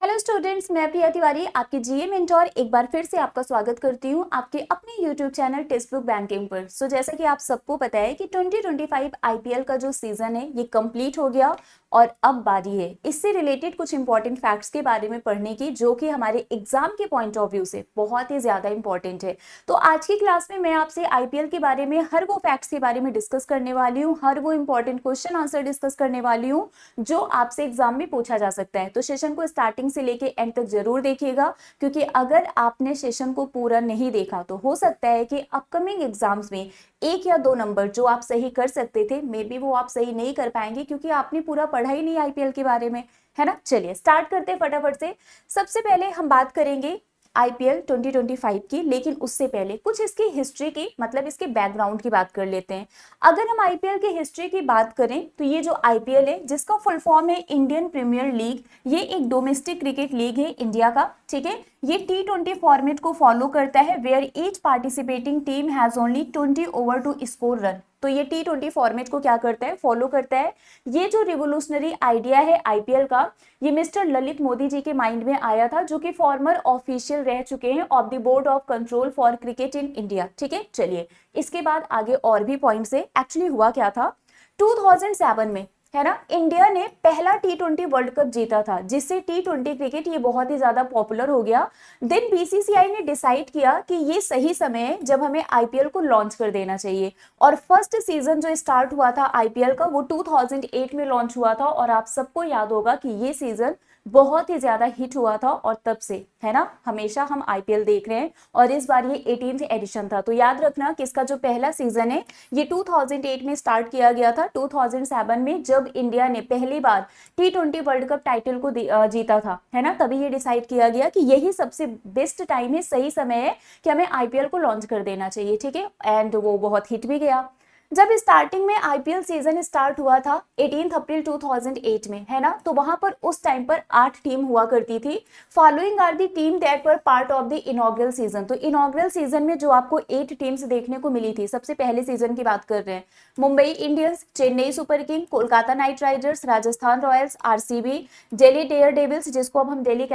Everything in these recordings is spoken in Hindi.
हेलो स्टूडेंट्स, मैं प्रिया तिवारी आपकी जीए मेंटोर एक बार फिर से आपका स्वागत करती हूँ आपके अपने YouTube channel text book banking पर। जैसा कि आप सबको पता है कि 2025 आईपीएल का जो सीजन है ये कंप्लीट हो गया और अब बारी है इससे रिलेटेड कुछ इंपॉर्टेंट फैक्ट्स के बारे में पढ़ने की, जो कि हमारे एग्जाम के पॉइंट ऑफ व्यू से बहुत ही ज्यादा इंपॉर्टेंट है। तो आज की क्लास में मैं आपसे आईपीएल के बारे में हर वो फैक्ट्स के बारे में डिस्कस करने वाली हूँ, हर वो इंपॉर्टेंट क्वेश्चन आंसर डिस्कस करने वाली हूँ जो आपसे एग्जाम में पूछा जा सकता है। तो सेशन को स्टार्टिंग से लेके एंड तक जरूर देखिएगा, क्योंकि अगर आपने सेशन को पूरा नहीं देखा तो हो सकता है कि अपकमिंग एग्जाम्स में एक या दो नंबर जो आप सही कर सकते थे, मे बी वो आप सही नहीं कर पाएंगे क्योंकि आपने पूरा पढ़ा ही नहीं आईपीएल के बारे में, है ना। चलिए स्टार्ट करते हैं फटाफट से। सबसे पहले हम बात करेंगे आईपीएल 2025 की, लेकिन उससे पहले कुछ इसकी हिस्ट्री की, मतलब इसके बैकग्राउंड की बात कर लेते हैं। अगर हम आईपीएल की हिस्ट्री की बात करें तो ये जो आईपीएल है, जिसका फुल फॉर्म है इंडियन प्रीमियर लीग, ये एक डोमेस्टिक क्रिकेट लीग है इंडिया का, ठीक है। ये T20 फॉर्मेट को फॉलो करता है, where each participating team has only 20 over to score run. तो ये T20 फॉर्मेट को क्या करता है, फॉलो करता है। ये जो रिवोल्यूशनरी आइडिया है आईपीएल का, ये मिस्टर ललित मोदी जी के माइंड में आया था, जो कि फॉर्मर ऑफिशियल रह चुके हैं of the board of control for cricket in India, ठीक है। चलिए इसके बाद आगे और भी पॉइंट्स है। एक्चुअली हुआ क्या था, 2007 में, है ना, इंडिया ने पहला T20 वर्ल्ड कप जीता था, जिससे T20 क्रिकेट ये बहुत ही ज्यादा पॉपुलर हो गया। देन बीसीसीआई ने डिसाइड किया कि ये सही समय है जब हमें आईपीएल को लॉन्च कर देना चाहिए, और फर्स्ट सीजन जो स्टार्ट हुआ था आईपीएल का वो 2008 में लॉन्च हुआ था। और आप सबको याद होगा कि ये सीजन बहुत ही ज्यादा हिट हुआ था, और तब से, है ना, हमेशा हम आईपीएल देख रहे हैं। और इस बार ये 18th एडिशन था। तो याद रखना कि इसका जो पहला सीजन है ये 2008 में स्टार्ट किया गया था, 2007 में जब इंडिया ने पहली बार T20 वर्ल्ड कप टाइटल को जीता था, है ना। तभी ये डिसाइड किया गया कि यही सबसे बेस्ट टाइम है, सही समय है कि हमें आईपीएल को लॉन्च कर देना चाहिए, ठीक है। एंड वो बहुत हिट भी गया। जब स्टार्टिंग में आईपीएल सीजन स्टार्ट हुआ था 18 अप्रैल 2008 में, है ना, तो वहां पर उस टाइम पर 8 टीम हुआ करती थी। Following are the team that were part of the inaugural season. तो इनॉग्रल सीजन में जो आपको 8 टीम्स देखने को मिली थी, सबसे पहले सीजन की बात कर रहे हैं, Mumbai Indians, Chennai Super King, Kolkata Knight Riders, Rajasthan Royals, RCB, Delhi Daredevils, जिसको अब हम दिल्ली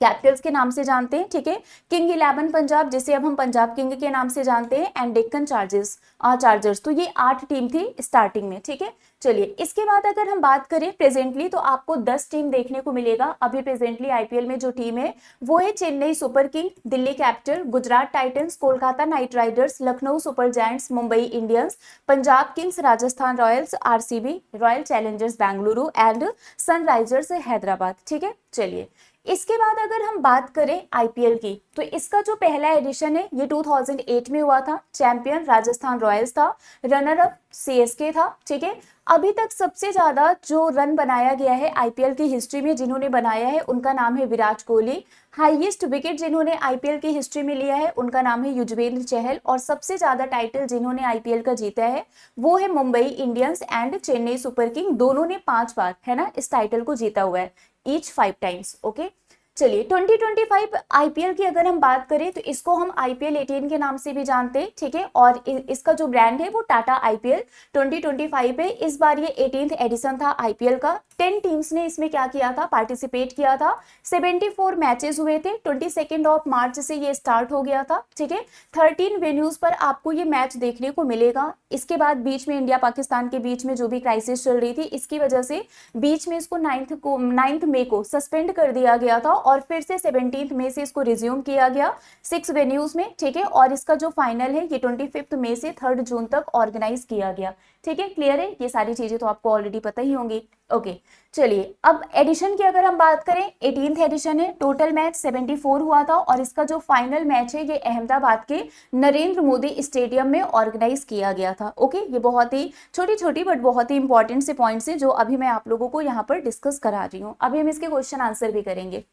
कैपिटल्स के नाम से जानते हैं, ठीक है, किंग 11 पंजाब, जिसे अब हम पंजाब किंग के नाम से जानते हैं, एंड डेक्कन चार्जर्स। तो ये 8 टीम थी स्टार्टिंग में, ठीक है। चलिए इसके बाद अगर हम बात करें प्रेजेंटली, तो आपको 10 टीम देखने को मिलेगा अभी प्रेजेंटली आईपीएल में। जो टीम है वो है Chennai Super king, Delhi capital, Gujarat Titans, Kolkata Knight Riders, Lucknow super giants, Mumbai Indians, Punjab Kings, Rajasthan Royals, RCB, royal Challengers Bengaluru and Sunrisers Hyderabad, ठीक है। चलिए इसके बाद अगर हम बात करें आईपीएल की, तो इसका जो पहला एडिशन है ये 2008 में हुआ था। चैंपियन राजस्थान रॉयल्स था, रनर अप सीएसके था, ठीक है। अभी तक सबसे ज्यादा जो रन बनाया गया है आईपीएल की हिस्ट्री में, जिन्होंने बनाया है उनका नाम है विराट कोहली। हाईएस्ट विकेट जिन्होंने आईपीएल की हिस्ट्री में लिया है उनका नाम है युजवेंद्र चहल। और सबसे ज्यादा टाइटल जिन्होंने आईपीएल का जीता है वो है Mumbai Indians and Chennai Super king. दोनों ने 5 बार, है ना, इस टाइटल को जीता हुआ है, ईच 5 टाइम्स, ओके। चलिए 2025 आईपीएल की अगर हम बात करें तो इसको हम आईपीएल 18 के नाम से भी जानते हैं, ठीक है। और इसका जो ब्रांड है वो टाटा आईपीएल 2025 है। इस बार ये 18th एडिशन था आईपीएल का। 10 टीम्स ने इसमें क्या किया था, पार्टिसिपेट किया था। 74 मैचेस हुए थे। 22 मार्च से ये स्टार्ट हो गया था, ठीक है। 13 वेन्यूज पर आपको ये मैच देखने को मिलेगा। इसके बाद बीच में इंडिया पाकिस्तान के बीच में जो भी क्राइसिस चल रही थी, इसकी वजह से बीच में इसको 9 मई को सस्पेंड कर दिया गया था, और फिर से 17 मई से इसको रिज्यूम किया गया 6 वेन्यूज में, ठीक है। और इसका जो फाइनल है ये 25 मई से 3 जून तक ऑर्गेनाइज किया गया, ठीक है। क्लियर है, ये सारी चीजें तो आपको ऑलरेडी पता ही होंगी, ओके। चलिए अब एडिशन की अगर हम बात करें, 18th एडिशन है। टोटल मैच 74 हुआ था, और इसका जो फाइनल मैच है ये अहमदाबाद के नरेंद्र मोदी स्टेडियम में ऑर्गेनाइज किया गया था, ओके। ये बहुत ही छोटी छोटी बट बहुत ही इंपॉर्टेंट से पॉइंट्स है जो अभी मैं आप लोगों को यहाँ पर डिस्कस करा रही हूँ। अभी हम इसके क्वेश्चन आंसर भी करेंगे।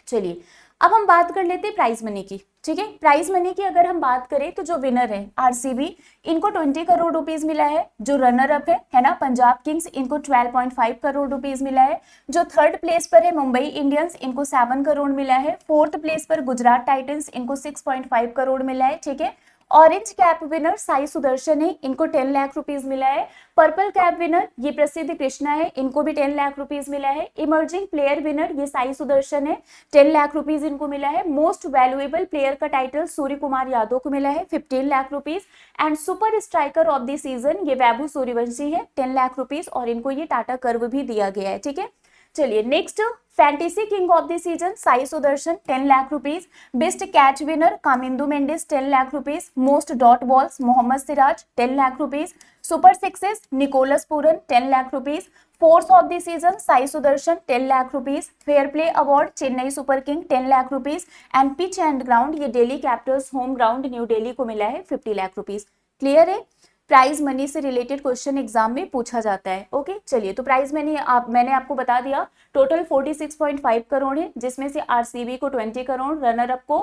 चलिए अब हम बात कर लेते हैं प्राइज मनी की, ठीक है। प्राइज मनी की अगर हम बात करें तो जो विनर है आरसीबी, इनको 20 करोड़ रुपीस मिला है। जो रनर अप है ना, पंजाब किंग्स, इनको 12.5 करोड़ रुपीस मिला है। जो थर्ड प्लेस पर है मुंबई इंडियंस, इनको 7 करोड़ मिला है। फोर्थ प्लेस पर गुजरात टाइटंस, इनको 6.5 करोड़ मिला है, ठीक है। Orange cap winner Sai Sudarshan है, इनको 10 लाख रुपीज मिला है। पर्पल कैप विनर ये प्रसिद्ध कृष्णा है, इनको भी 10 लाख रुपीज मिला है। इमर्जिंग प्लेयर विनर ये साई सुदर्शन है, 10 लाख रुपीज इनको मिला है। मोस्ट वैल्यूएबल प्लेयर का टाइटल सूर्य कुमार यादव को मिला है, 15 lakh rupees. And super striker of the season ये वैभव सूर्यवंशी है, 10 लाख रुपीज, और इनको ये टाटा कर्व भी दिया गया है। ठीक है, चलिए next, fantasy king of the season Sai Sudharsan, 10 lakh rupees. Best catch winner Kamindu Mendis, 10 lakh rupees. Most dot balls Mohammed Siraj, 10 lakh rupees. Super sixes Nicholas Pooran, 10 lakh rupees. Fours of the season Sai Sudharsan, 10 lakh rupees. Fair play award Chennai Super King, 10 lakh rupees. And pitch and ground ये Delhi Capitals home ground New Delhi को मिला है, 50 लाख रुपीज। क्लियर है, प्राइज मनी से रिलेटेड क्वेश्चन एग्जाम में पूछा जाता है। ओके, चलिए तो प्राइज मनी मैंने आपको बता दिया, टोटल 46.5 करोड़ है, जिसमें से आरसीबी को 20 करोड़, रनर अप को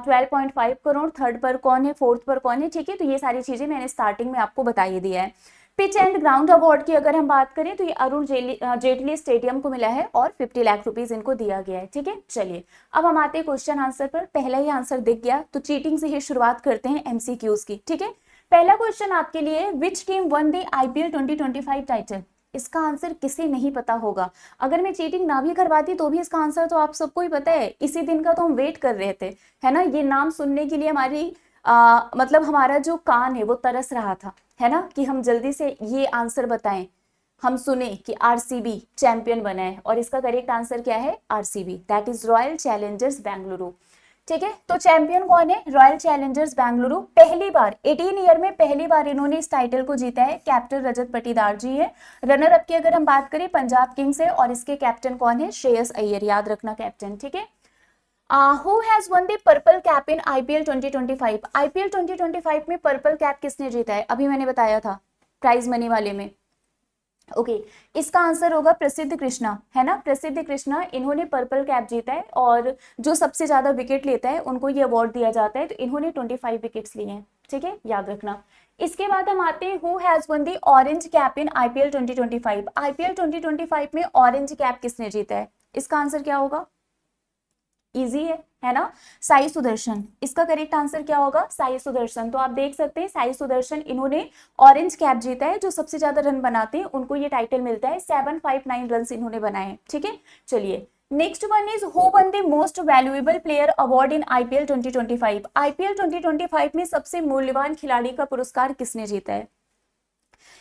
12.5 करोड़, थर्ड पर कौन है, फोर्थ पर कौन है। ठीक है, तो ये सारी चीजें मैंने स्टार्टिंग में आपको बता ही दिया है। पिच एंड ग्राउंड अवार्ड की अगर हम बात करें तो ये अरुण जेटली स्टेडियम को मिला है और 50 लाख रुपीज इनको दिया गया है। ठीक है, चलिए अब हम आते हैं क्वेश्चन आंसर पर। पहला ही आंसर दिख गया, तो चीटिंग से ही शुरुआत करते हैं एमसीक्यूज की। ठीक है, पहला क्वेश्चन आपके लिए, which team one the IPL 2025 title. इसका आंसर किसे नहीं पता होगा। अगर मैं चीटिंग ना भी करवाती तो भी इसका आंसर तो आप सबको ही पता है, इसी दिन का तो हम वेट कर रहे थे, है ना। ये नाम सुनने के लिए हमारी मतलब हमारा जो कान है वो तरस रहा था, है ना, कि हम जल्दी से ये आंसर बताएं। हम सुने कि आरसीबी चैंपियन बना है, और इसका करेक्ट आंसर क्या है, RCB, that is royal Challengers Bengaluru. ठीक है, तो चैंपियन कौन है, रॉयल चैलेंजर्स बेंगलुरु। पहली बार 18 ईयर में पहली बार इन्होंने इस टाइटल को जीता है, कैप्टन रजत पाटीदार जी है। रनर अप की अगर हम बात करें पंजाब किंग्स है, और इसके कैप्टन कौन है, श्रेयस अय्यर, याद रखना कैप्टन। ठीक है, who has one the purple cap in IPL 2025। IPL 2025 में पर्पल कैप किसने जीता है, अभी मैंने बताया था प्राइज मनी वाले में। ओके, इसका आंसर होगा प्रसिद्ध कृष्णा, है ना, प्रसिद्ध कृष्णा, इन्होंने पर्पल कैप जीता है, और जो सबसे ज्यादा विकेट लेता है उनको ये अवार्ड दिया जाता है, तो इन्होंने 25 विकेट्स लिए हैं। ठीक है, याद रखना। इसके बाद हम आते हैं, who has one the orange cap in IPL 2025। IPL 2025 में ऑरेंज कैप किसने जीता है, इसका आंसर क्या होगा, इजी है ना, साई सुदर्शन। इसका करेक्ट आंसर क्या होगा, साई सुदर्शन। तो आप देख सकते हैं साई सुदर्शन, इन्होंने ऑरेंज कैप जीता है, जो सबसे ज्यादा रन बनाते हैं उनको ये टाइटल मिलता है, 759 रन इन्होंने बनाए। ठीक है, चलिए next one is, who won the most valuable player award in IPL 2025। IPL 2025 में सबसे मूल्यवान खिलाड़ी का पुरस्कार किसने जीता है।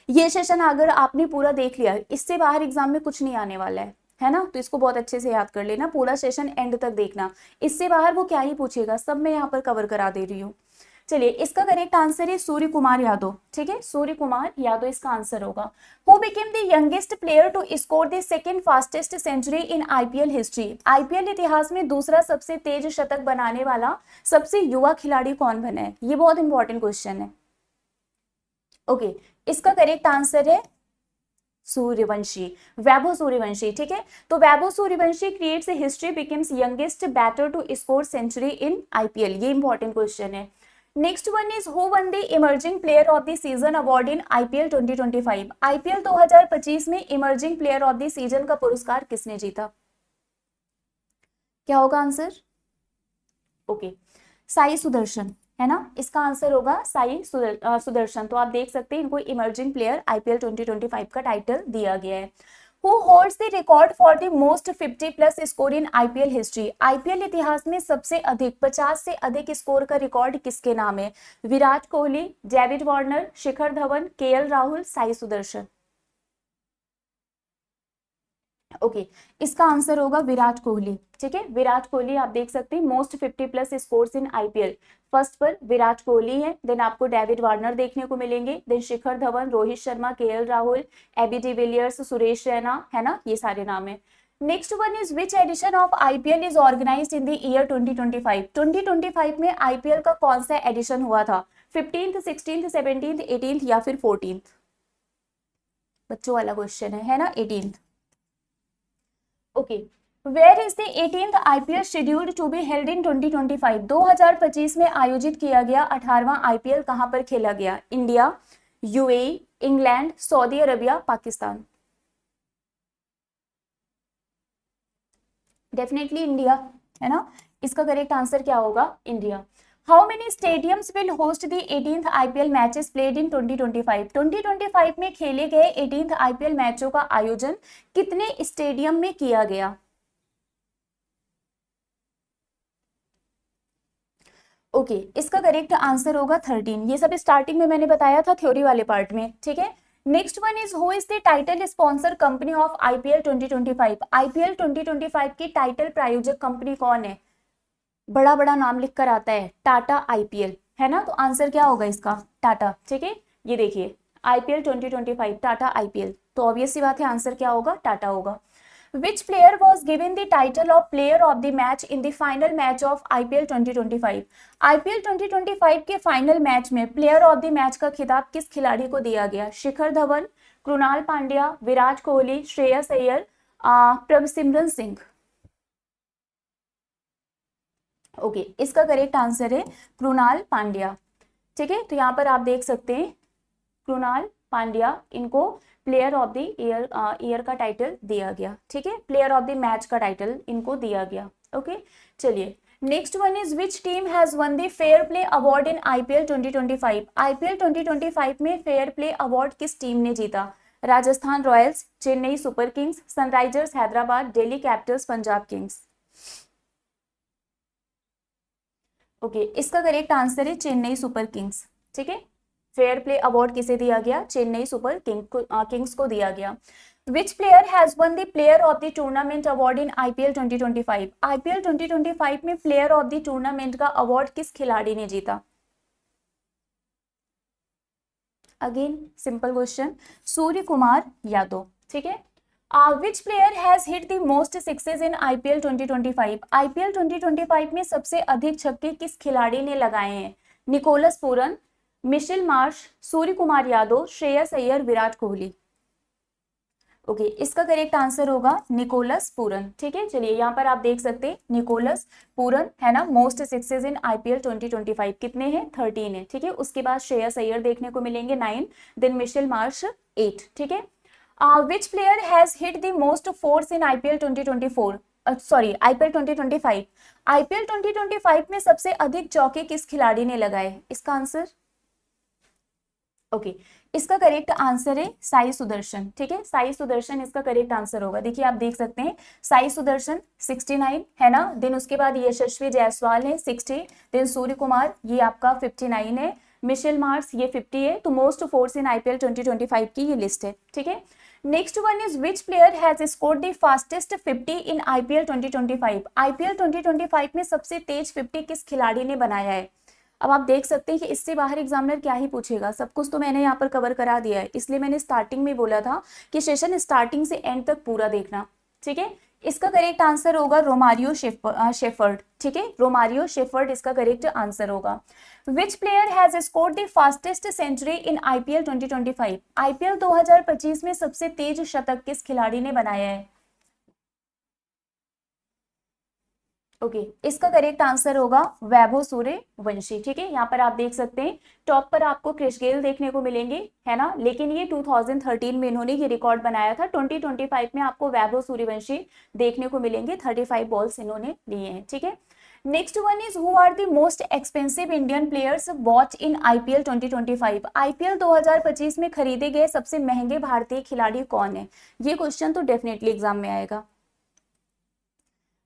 ये सेशन अगर आपने पूरा देख लिया, इससे बाहर एग्जाम में कुछ नहीं आने वाला है ना, तो इसको बहुत अच्छे से याद कर लेना, पूरा सेशन एंड तक देखना, इससे बाहर वो क्या ही पूछेगा, सब मैं यहाँ पर कवर करा दे रही हूँ। चलिए, इसका करेक्ट आंसर है सूर्य कुमार यादव। ठीक है, सूर्य कुमार यादव इसका आंसर होगा। Who became the youngest player to score the second fastest century in IPL history. IPL इतिहास में दूसरा सबसे तेज शतक बनाने वाला सबसे युवा खिलाड़ी कौन बना है, ये बहुत इंपॉर्टेंट क्वेश्चन है। ओके, इसका करेक्ट आंसर है सूर्यवंशी, वैभव सूर्यवंशी। ठीक है, तो Vaibhav Suryavanshi creates history, becomes youngest batter to score century in IPL, ये इंपॉर्टेंट क्वेश्चन है। Next one is, who won the emerging player of the season award in IPL 2025। IPL 2025 में emerging player of the season का पुरस्कार किसने जीता, क्या होगा आंसर, ओके, साई सुदर्शन, है ना, इसका आंसर होगा साई सुदर्शन। तो आप देख सकते हैं इनको इमर्जिंग प्लेयर आईपीएल 2025 का टाइटल दिया गया है। Who holds the record for the most 50+ score in IPL history. IPL इतिहास में सबसे अधिक 50 से अधिक स्कोर का रिकॉर्ड किसके नाम है, Virat Kohli, David Warner, Shikhar Dhawan, KL Rahul, Sai Sudarshan. Okay, इसका आंसर होगा विराट कोहली। ठीक है, विराट कोहली आप देख सकते हैं most 50+ scores in IPL. First पर विराट कोहली है, देन आपको डेविड वार्नर देखने को मिलेंगे, then Shikhar Dhawan, Rohit Sharma, KL Rahul, AB de Villiers, Suresh Raina, है ना, ये सारे नाम है। Next one is, which edition of IPL is organised in the year 2025। 2025 में आईपीएल का कौन सा एडिशन हुआ था, 15th, 16th, 17th, 18th या फिर 14th, बच्चों वाला क्वेश्चन है ना, 18th। Okay, where is the 18th IPL scheduled to be held in 2025। 2025 में आयोजित किया गया 18वां आईपीएल कहां पर खेला गया, India, UAE, England, Saudi Arabia, Pakistan. Definitely India, है ना, इसका करेक्ट आंसर क्या होगा, India. How many stadiums will host the 18th IPL matches played in 2025? 2025 में खेले गए 18th आईपीएल मैचों का आयोजन कितने स्टेडियम में किया गया? ओके इसका करेक्ट आंसर होगा 13। ये सब स्टार्टिंग में मैंने बताया था थ्योरी वाले पार्ट में, ठीक है। Next one is who is the title sponsor company of IPL 2025? IPL 2025 की टाइटल प्रायोजक कंपनी कौन है? बड़ा बड़ा नाम लिख कर आता है, टाटा आईपीएल, है ना। तो आंसर क्या होगा इसका? टाटा, ठीक है। ये देखिए आईपीएल 2025 टाटा आईपीएल, तो ऑब्वियस सी बात है आंसर क्या होगा? टाटा होगा। Which player was given the title of player of the match in the final match of IPL 2025? IPL 2025 के फाइनल मैच में प्लेयर ऑफ द मैच का खिताब किस खिलाड़ी को दिया गया? शिखर धवन, कृणाल पांड्या, विराट कोहली, श्रेयस अय्यर, प्रभसिमरन सिंह। ओके इसका करेक्ट आंसर है कृणाल पांड्या, ठीक है। तो यहाँ पर आप देख सकते हैं कृणाल पांड्या, इनको प्लेयर ऑफ द ईयर का टाइटल दिया गया, ठीक है। प्लेयर ऑफ द मैच का टाइटल इनको दिया गया। ओके चलिए next one is which team has one the fair play award in IPL 2025? IPL 2025 में फेयर प्ले अवार्ड किस टीम ने जीता? Rajasthan Royals, Chennai super Kings, Sunrisers Hyderabad, Delhi Capitals, Punjab Kings. Okay इसका करेक्ट आंसर है चेन्नई सुपर किंग्स, ठीक है। फेयर प्ले अवार्ड किसे दिया गया? चेन्नई सुपर किंग्स को दिया गया। विच player has one the player of the tournament award in IPL 2025? IPL 2025 में प्लेयर ऑफ द टूर्नामेंट का अवार्ड किस खिलाड़ी ने जीता? Again simple question, Surya Kumar Yadav, ठीक है। विच player has hit the most sixes in IPL 2025? IPL 2025 में सबसे अधिक छक्के किस खिलाड़ी ने लगाए हैं? Nicholas Pooran, Mitchell Marsh, Surya Kumar Yadav, Shreyas Iyer, Virat Kohli. Okay इसका करेक्ट आंसर होगा निकोलस पूरन, ठीक है। चलिए यहाँ पर आप देख सकते हैं निकोलस पूरन है ना। मोस्ट सिक्सेस इन आईपीएल 2025 कितने हैं? 13 है, ठीक है। उसके बाद श्रेयस अय्यर देखने को मिलेंगे 9, देन मिशेल मार्श 8, ठीक है। विच player has hit the most force in IPL 2024? Sorry IPL 2025। IPL 2025 में सबसे अधिक चौके किस खिलाड़ी ने लगाए? इसका आंसर ओके इसका करेक्ट आंसर है साई सुदर्शन, ठीक है। साई सुदर्शन इसका करेक्ट आंसर होगा। देखिए आप देख सकते हैं साई सुदर्शन 69 है ना, देन उसके बाद यशस्वी जायसवाल है 60, देन सूर्य कुमार ये आपका 59 है, मिशेल मार्स ये 50 है। तो मोस्ट फोर्स इन आईपीएल 2025 की ये लिस्ट है, ठीक है। Next one is which player has scored the fastest 50 in IPL 2025? IPL 2025 में सबसे तेज 50 किस खिलाड़ी ने बनाया है? अब आप देख सकते हैं कि इससे बाहर एग्जामिनर क्या ही पूछेगा, सब कुछ तो मैंने यहाँ पर कवर करा दिया है, इसलिए मैंने स्टार्टिंग में बोला था कि सेशन स्टार्टिंग से एंड तक पूरा देखना, ठीक है। इसका करेक्ट आंसर होगा रोमारियो शेफर्ड, ठीक है। रोमारियो शेफर्ड इसका करेक्ट आंसर होगा। Which player has scored the fastest century in IPL 2025? IPL 2025 में सबसे तेज शतक किस खिलाड़ी ने बनाया है? ओके इसका करेक्ट आंसर होगा वैभव सूर्यवंशी, ठीक है। यहाँ पर आप देख सकते हैं टॉप पर आपको क्रिस गेल देखने को मिलेंगे, है ना, लेकिन ये 2013 में इन्होंने ये रिकॉर्ड बनाया था। 2025 में आपको वैभव सूर्यवंशी देखने को मिलेंगे, 35 बॉल्स इन्होंने लिए हैं, ठीक है। Next one is who are the most expensive Indian players watch in IPL 2025? IPL 2025 में खरीदे गए सबसे महंगे भारतीय खिलाड़ी कौन है? ये क्वेश्चन तो डेफिनेटली एग्जाम में आएगा।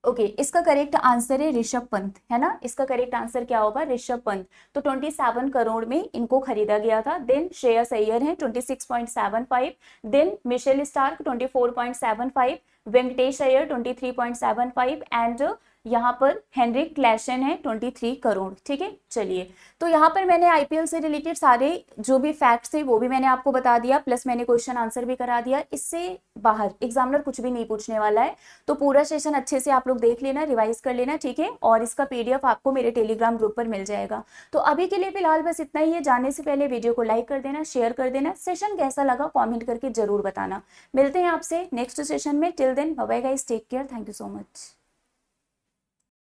ओके इसका करेक्ट आंसर है ऋषभ पंत, है ना। इसका करेक्ट आंसर क्या होगा? ऋषभ पंत। तो 27 करोड़ में इनको खरीदा गया था। देन श्रेयस अय्यर है 26.75, then Mitchell Starc 24.75, Venkatesh Iyer 23.75 and यहाँ पर हेनरिक क्लैशन है 23 करोड़, ठीक है। चलिए तो यहाँ पर मैंने आईपीएल से रिलेटेड सारे जो भी फैक्ट्स थे वो भी मैंने आपको बता दिया, प्लस मैंने क्वेश्चन आंसर भी करा दिया। इससे बाहर एग्जामिनर कुछ भी नहीं पूछने वाला है, तो पूरा सेशन अच्छे से आप लोग देख लेना, रिवाइज कर लेना, ठीक है। और इसका पीडीएफ आपको मेरे टेलीग्राम ग्रुप पर मिल जाएगा। तो अभी के लिए फिलहाल बस इतना ही है। जाने से पहले वीडियो को लाइक कर देना, शेयर कर देना, सेशन कैसा लगा कॉमेंट करके जरूर बताना। मिलते हैं आपसे नेक्स्ट सेशन में। Till then bye bye guys, take care, thank you so much.